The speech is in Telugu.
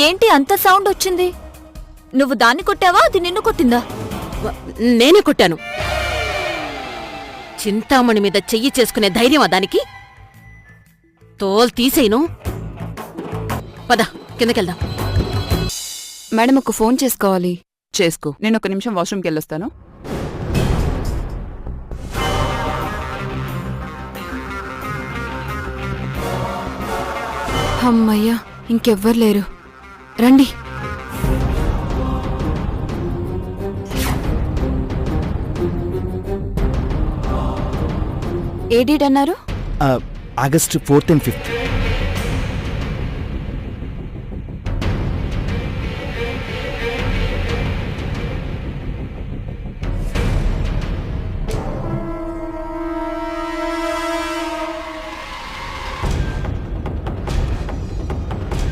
ఏంటి అంత సౌండ్ వచ్చింది? నువ్వు దాన్ని కొట్టావా, అది నిన్ను కొట్టిందా? నేనే కొట్టాను. చింతామణి మీద చెయ్యి చేసుకునే ధైర్యమా దానికి? తోలు తీసేయను. పద కిందకెళ్దాం. మేడం, ఒక ఫోన్ చేసుకోవాలి. చేసుకో, నేను ఒక నిమిషం వాష్రూమ్కి వెళ్ళొస్తాను. అమ్మయ్యా, ఇంకెవ్వరు లేరు. రండి. ఏ డేట్ అన్నారు? August 4th and 5th.